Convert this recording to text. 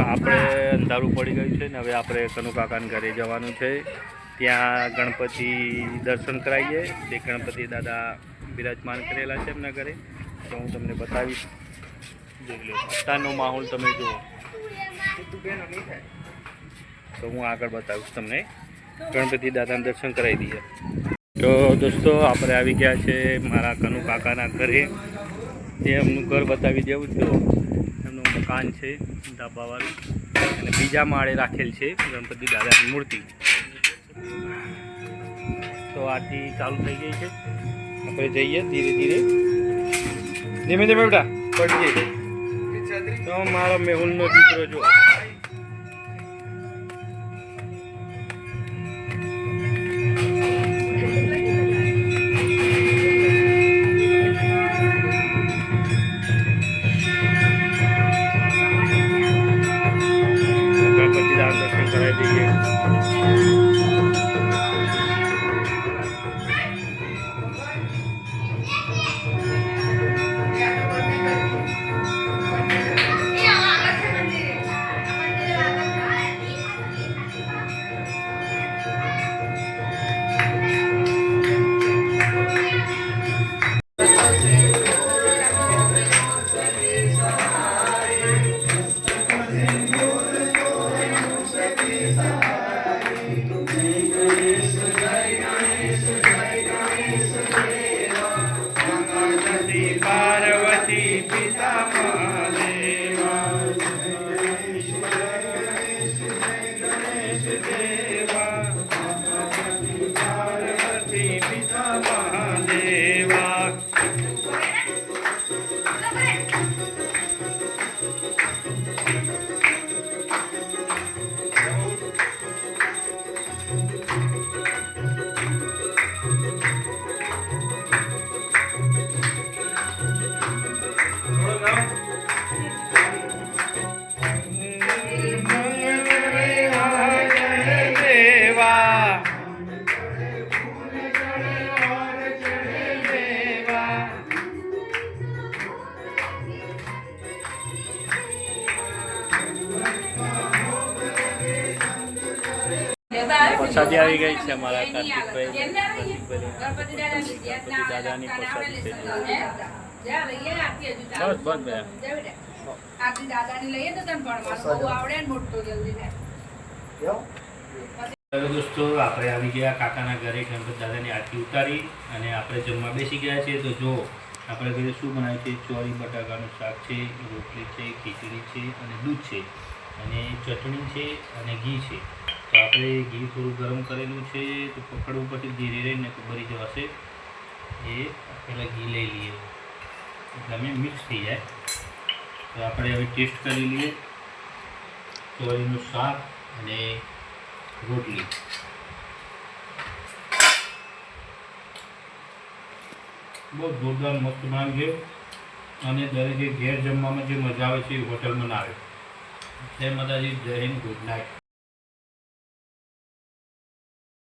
આપણે અંધારું પડી ગયું છે ને હવે આપણે કનુ કાકાના ઘરે જવાનું છે. ત્યાં ગણપતિ દર્શન કરાવીએ. તે ગણપતિ દાદા બિરાજમાન કરેલા છે એમના ઘરે, તો હું તમને બતાવીશ. જોઈ લો અત્યારનો માહોલ તમે જુઓ, તો હું આગળ બતાવીશ તમને. ગણપતિ દાદાના દર્શન કરાવી દઈએ. તો દોસ્તો આપણે આવી ગયા છે મારા કનુ કાકાના ઘરે. તે એમનું ઘર બતાવી દેવું. તો એમનું મકાન છે ધાબાવાળું, અને બીજા માળે રાખેલ છે ગણપતિ દાદાની મૂર્તિ. તો આરતી ચાલુ થઈ ગઈ છે. આપણે જઈએ ધીરે ધીરે, ધીમે ધીમે બેટા પડી જઈએ. તો મારો મેહુલનો દીકરો જો ગણપતિ દાદા દર્શન કરાવી દઈએ. પાર્વતી પિતા મહાદેવા, ગણેશ દેવા, પાર્વતી પિતા મહાદેવા. પ્રસાદી આવી ગઈ છે અમારા કાર્તિકભાઈ. ગણપતિ દાદાની પ્રસાદી છે. બસ બસ હવે દોસ્તો આપણે આવી ગયા કાકાના ઘરે. ગણપતિ દાદાની આરતી ઉતારી અને આપણે જમવા બેસી ગયા છીએ. તો જો આપણે ઘરે શું બનાવ્યું છે, ચોળી બટાકાનું શાક છે, રોટલી છે, ખીચડી છે અને દૂધ છે, અને ચટણી છે અને ઘી છે. તો આપણે ઘી થોડું ગરમ કરેલું છે, તો પકડવું પછી ધીરે રહીને તો બળી જવાશે. એ પહેલાં ઘી લઈ લઈએ એટલે અમે મિક્સ થઈ જાય. તો આપણે હવે ટેસ્ટ કરી લઈએ. ચોળીનું શાક અને રોટલી. બહુ જોરદાર મસ્ત બનાવ્યું છે, અને દરેકે ઘેર જમવામાં જે મજા આવે છે એ હોટલમાં ના આવે. જય માતાજી, જય હિન્દ, ગુડ નાઇટ.